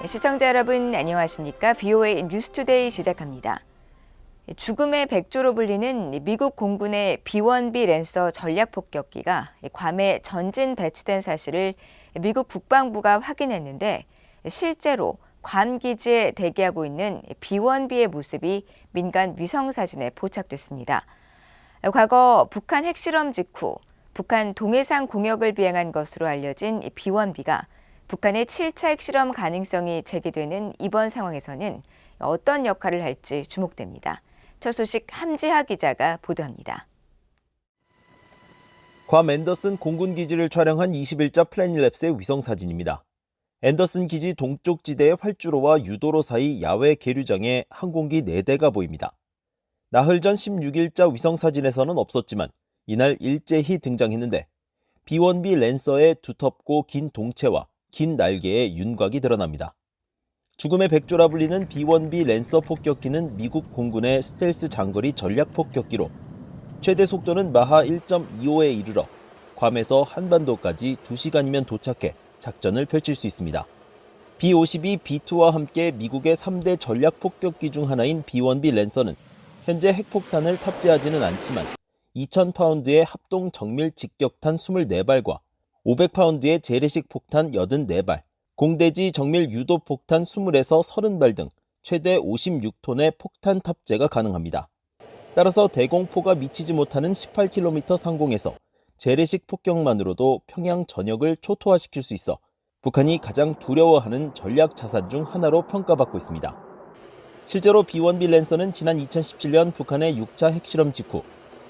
시청자 여러분 안녕하십니까? VOA 뉴스투데이 시작합니다. 죽음의 백조로 불리는 미국 공군의 B-1B 랜서 전략폭격기가 괌에 전진 배치된 사실을 미국 국방부가 확인했는데 실제로 괌 기지에 대기하고 있는 B-1B의 모습이 민간 위성 사진에 포착됐습니다. 과거 북한 핵실험 직후 북한 동해상 공역을 비행한 것으로 알려진 B-1B가 북한의 7차 핵실험 가능성이 제기되는 이번 상황에서는 어떤 역할을 할지 주목됩니다. 첫 소식 함지하 기자가 보도합니다. 괌 앤더슨 공군 기지를 촬영한 21자 플래닛랩스의 위성 사진입니다. 앤더슨 기지 동쪽 지대의 활주로와 유도로 사이 야외 계류장에 항공기 4대가 보입니다. 나흘 전 16일자 위성 사진에서는 없었지만 이날 일제히 등장했는데 B-1B 랜서의 두텁고 긴 동체와 긴 날개에 윤곽이 드러납니다. 죽음의 백조라 불리는 B-1B 랜서 폭격기는 미국 공군의 스텔스 장거리 전략 폭격기로 최대 속도는 마하 1.25에 이르러 괌에서 한반도까지 2시간이면 도착해 작전을 펼칠 수 있습니다. B-52, B-2와 함께 미국의 3대 전략 폭격기 중 하나인 B-1B 랜서는 현재 핵폭탄을 탑재하지는 않지만 2,000파운드의 합동 정밀 직격탄 24발과 500파운드의 재래식 폭탄 84발, 공대지 정밀 유도 폭탄 20에서 30발 등 최대 56톤의 폭탄 탑재가 가능합니다. 따라서 대공포가 미치지 못하는 18km 상공에서 재래식 폭격만으로도 평양 전역을 초토화시킬 수 있어 북한이 가장 두려워하는 전략 자산 중 하나로 평가받고 있습니다. 실제로 B-1B 랜서는 지난 2017년 북한의 6차 핵실험 직후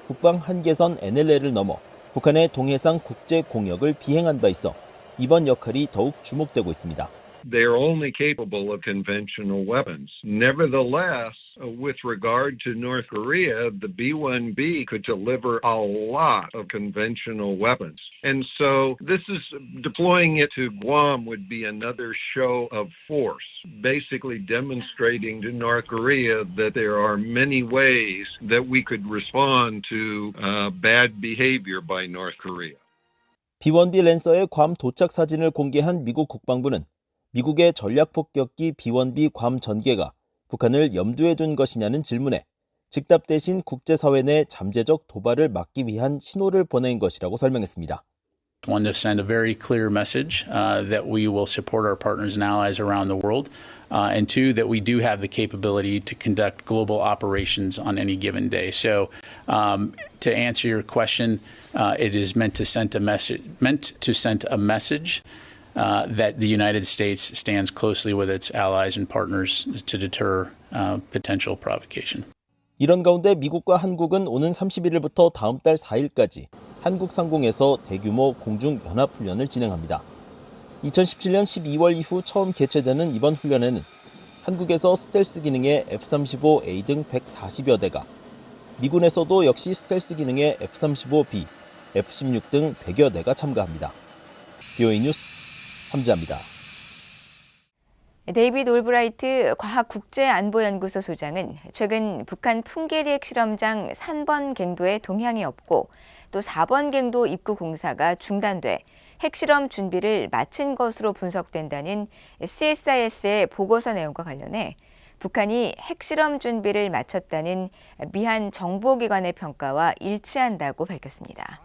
국방 한계선 NLL을 넘어 북한의 동해상 국제 공역을 비행한 바 있어 이번 역할이 더욱 주목되고 있습니다. They are only capable of conventional weapons. Nevertheless, with regard to North Korea, the B-1B could deliver a lot of conventional weapons. And so this is deploying it to Guam would be another show of force, basically demonstrating to North Korea that there are many ways that we could respond to bad behavior by North Korea. B-1B 랜서의 괌 도착 사진을 공개한 미국 국방부는 미국의 전략폭격기 B-1B 괌 전개가 북한을 염두에 둔 것이냐는 질문에 즉답 대신 국제사회 내 잠재적 도발을 막기 위한 신호를 보낸 것이라고 설명했습니다. One, to send a very clear message that we will support our partners and allies around the world, and two, that we do have the capability to conduct global operations on any given day. So, to answer your question, it is meant to send a message that the United States stands closely with its allies and partners to deter potential provocation. 이런 가운데 미국과 한국은 오는 31일부터 다음 달 4일까지 한국 상공에서 대규모 공중 연합 훈련을 진행합니다. 2017년 12월 이후 처음 개최되는 이번 훈련에는 한국에서 스텔스 기능의 F-35A 등 140여 대가, 미군에서도 역시 스텔스 기능의 F-35B, F-16 등 100여 대가 참가합니다. VOA 뉴스 함지하입니다. 데이비드 올브라이트 과학국제안보연구소 소장은 최근 북한 풍계리 핵실험장 3번 갱도에 동향이 없고 또 4번 갱도 입구 공사가 중단돼 핵실험 준비를 마친 것으로 분석된다는 CSIS의 보고서 내용과 관련해 북한이 핵실험 준비를 마쳤다는 미한 정보기관의 평가와 일치한다고 밝혔습니다.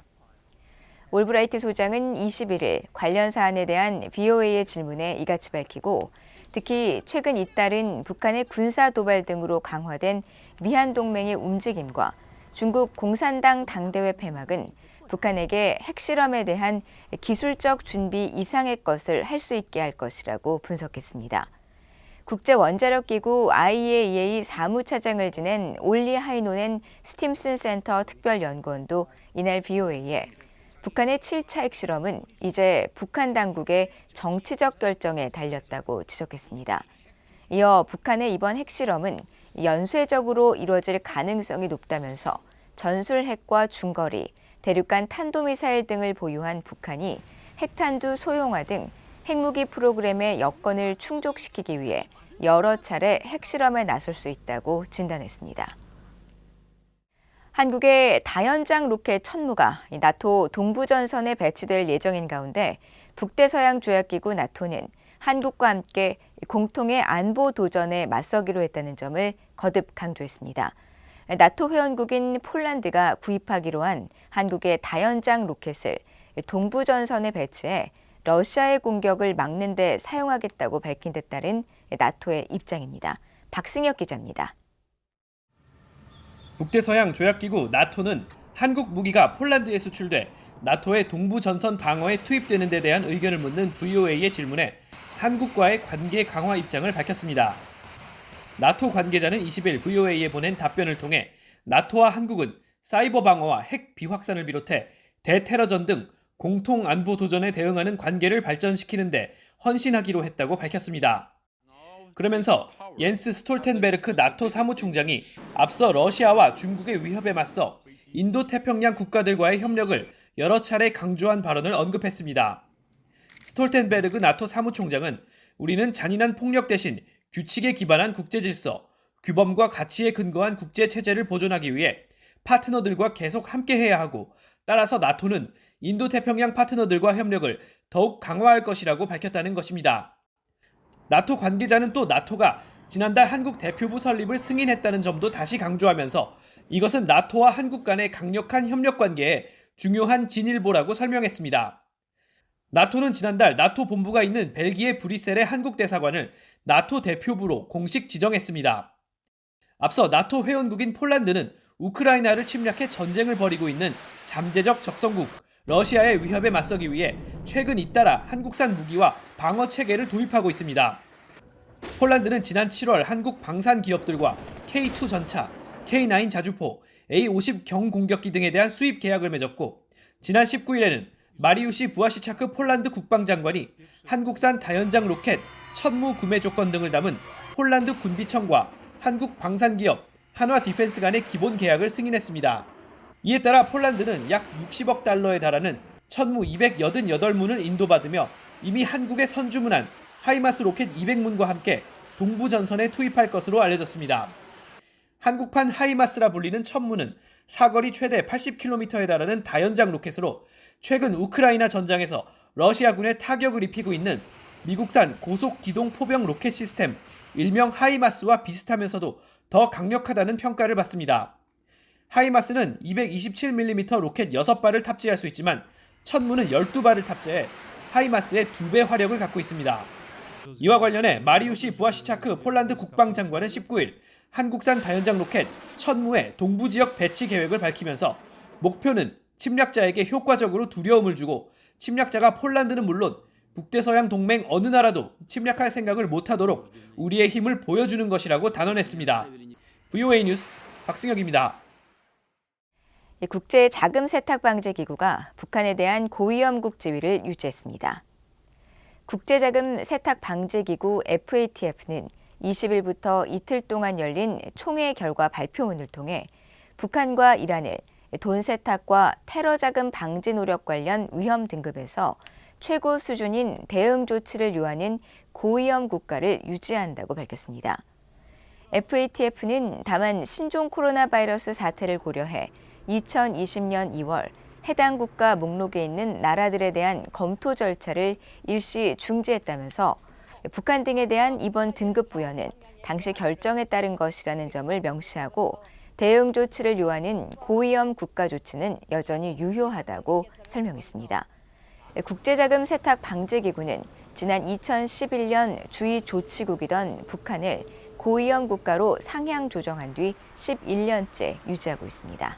올브라이트 소장은 21일 관련 사안에 대한 VOA의 질문에 이같이 밝히고 특히 최근 잇따른 북한의 군사 도발 등으로 강화된 미한 동맹의 움직임과 중국 공산당 당대회 폐막은 북한에게 핵실험에 대한 기술적 준비 이상의 것을 할 수 있게 할 것이라고 분석했습니다. 국제원자력기구 IAEA 사무차장을 지낸 올리 하이노넨 스팀슨 센터 특별연구원도 이날 VOA에 북한의 7차 핵실험은 이제 북한 당국의 정치적 결정에 달렸다고 지적했습니다. 이어 북한의 이번 핵실험은 연쇄적으로 이루어질 가능성이 높다면서 전술핵과 중거리, 대륙간 탄도미사일 등을 보유한 북한이 핵탄두 소형화 등 핵무기 프로그램의 여건을 충족시키기 위해 여러 차례 핵실험에 나설 수 있다고 진단했습니다. 한국의 다연장 로켓 천무가 나토 동부전선에 배치될 예정인 가운데 북대서양 조약기구 나토는 한국과 함께 공통의 안보 도전에 맞서기로 했다는 점을 거듭 강조했습니다. 나토 회원국인 폴란드가 구입하기로 한 한국의 다연장 로켓을 동부 전선에 배치해 러시아의 공격을 막는 데 사용하겠다고 밝힌 데 따른 나토의 입장입니다. 박승혁 기자입니다. 북대서양 조약기구 나토는 한국 무기가 폴란드에 수출돼 나토의 동부 전선 방어에 투입되는 데 대한 의견을 묻는 VOA의 질문에 한국과의 관계 강화 입장을 밝혔습니다. 나토 관계자는 20일 VOA에 보낸 답변을 통해 나토와 한국은 사이버 방어와 핵 비확산을 비롯해 대테러전 등 공통 안보 도전에 대응하는 관계를 발전시키는 데 헌신하기로 했다고 밝혔습니다. 그러면서 옌스 스톨텐베르크 나토 사무총장이 앞서 러시아와 중국의 위협에 맞서 인도태평양 국가들과의 협력을 여러 차례 강조한 발언을 언급했습니다. 스톨텐베르그 나토 사무총장은 우리는 잔인한 폭력 대신 규칙에 기반한 국제질서, 규범과 가치에 근거한 국제체제를 보존하기 위해 파트너들과 계속 함께해야 하고 따라서 나토는 인도태평양 파트너들과 협력을 더욱 강화할 것이라고 밝혔다는 것입니다. 나토 관계자는 또 나토가 지난달 한국 대표부 설립을 승인했다는 점도 다시 강조하면서 이것은 나토와 한국 간의 강력한 협력 관계에 중요한 진일보라고 설명했습니다. 나토는 지난달 나토 본부가 있는 벨기에 브뤼셀의 한국 대사관을 나토 대표부로 공식 지정했습니다. 앞서 나토 회원국인 폴란드는 우크라이나를 침략해 전쟁을 벌이고 있는 잠재적 적성국 러시아의 위협에 맞서기 위해 최근 잇따라 한국산 무기와 방어 체계를 도입하고 있습니다. 폴란드는 지난 7월 한국 방산 기업들과 K2 전차, K9 자주포, A50 경공격기 등에 대한 수입 계약을 맺었고 지난 19일에는 마리우시 부아시차크 폴란드 국방장관이 한국산 다연장 로켓 천무 구매 조건 등을 담은 폴란드 군비청과 한국 방산기업 한화 디펜스 간의 기본 계약을 승인했습니다. 이에 따라 폴란드는 약 60억 달러에 달하는 천무 288문을 인도받으며 이미 한국에 선주문한 하이마스 로켓 200문과 함께 동부 전선에 투입할 것으로 알려졌습니다. 한국판 하이마스라 불리는 천무는 사거리 최대 80km에 달하는 다연장 로켓으로 최근 우크라이나 전장에서 러시아군에 타격을 입히고 있는 미국산 고속 기동 포병 로켓 시스템 일명 하이마스와 비슷하면서도 더 강력하다는 평가를 받습니다. 하이마스는 227mm 로켓 6발을 탑재할 수 있지만 천무는 12발을 탑재해 하이마스의 2배 화력을 갖고 있습니다. 이와 관련해 마리우시 부아시차크 폴란드 국방장관은 19일 한국산 다연장 로켓 천무의 동부 지역 배치 계획을 밝히면서 목표는 침략자에게 효과적으로 두려움을 주고 침략자가 폴란드는 물론 북대서양 동맹 어느 나라도 침략할 생각을 못하도록 우리의 힘을 보여주는 것이라고 단언했습니다. VOA 뉴스 박승혁입니다. 국제 자금 세탁 방제 기구가 북한에 대한 고위험국 지위를 유지했습니다. 국제 자금 세탁 방제 기구 FATF는 20일부터 이틀 동안 열린 총회 결과 발표문을 통해 북한과 이란을 돈 세탁과 테러 자금 방지 노력 관련 위험 등급에서 최고 수준인 대응 조치를 요하는 고위험 국가를 유지한다고 밝혔습니다. FATF는 다만 신종 코로나 바이러스 사태를 고려해 2020년 2월 해당 국가 목록에 있는 나라들에 대한 검토 절차를 일시 중지했다면서 북한 등에 대한 이번 등급 부여는 당시 결정에 따른 것이라는 점을 명시하고 대응 조치를 요하는 고위험 국가 조치는 여전히 유효하다고 설명했습니다. 국제자금 세탁 방지기구는 지난 2011년 주의 조치국이던 북한을 고위험 국가로 상향 조정한 뒤 11년째 유지하고 있습니다.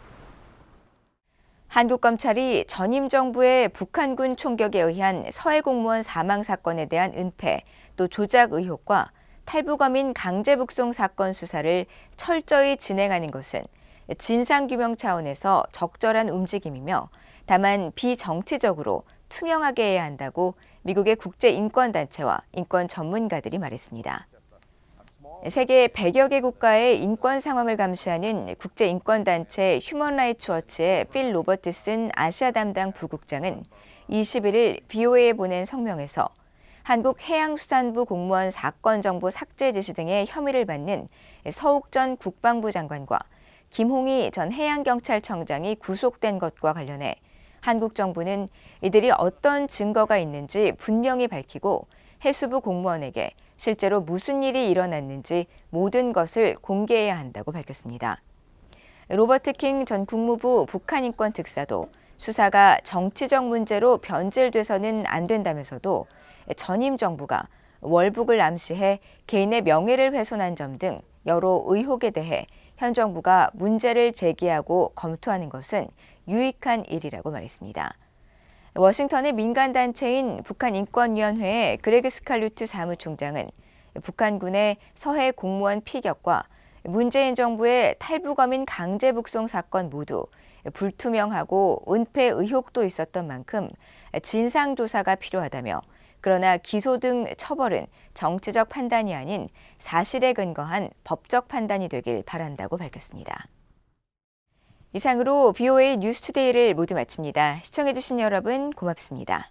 한국 검찰이 전임 정부의 북한군 총격에 의한 서해 공무원 사망 사건에 대한 은폐, 또 조작 의혹과 탈북어민 강제 북송 사건 수사를 철저히 진행하는 것은 진상규명 차원에서 적절한 움직임이며 다만 비정치적으로 투명하게 해야 한다고 미국의 국제인권단체와 인권 전문가들이 말했습니다. 세계 100여 개 국가의 인권 상황을 감시하는 국제인권단체 휴먼라이츠워치의 필 로버트슨 아시아 담당 부국장은 21일 BOA에 보낸 성명에서 한국 해양수산부 공무원 사건 정보 삭제 지시 등의 혐의를 받는 서욱 전 국방부 장관과 김홍희 전 해양경찰청장이 구속된 것과 관련해 한국 정부는 이들이 어떤 증거가 있는지 분명히 밝히고 해수부 공무원에게 실제로 무슨 일이 일어났는지 모든 것을 공개해야 한다고 밝혔습니다. 로버트 킹 전 국무부 북한 인권 특사도 수사가 정치적 문제로 변질돼서는 안 된다면서도 전임 정부가 월북을 암시해 개인의 명예를 훼손한 점 등 여러 의혹에 대해 현 정부가 문제를 제기하고 검토하는 것은 유익한 일이라고 말했습니다. 워싱턴의 민간단체인 북한인권위원회의 그레그 스칼루트 사무총장은 북한군의 서해 공무원 피격과 문재인 정부의 탈북어민 강제 북송 사건 모두 불투명하고 은폐 의혹도 있었던 만큼 진상조사가 필요하다며 그러나 기소 등 처벌은 정치적 판단이 아닌 사실에 근거한 법적 판단이 되길 바란다고 밝혔습니다. 이상으로 VOA 뉴스투데이를 모두 마칩니다. 시청해주신 여러분 고맙습니다.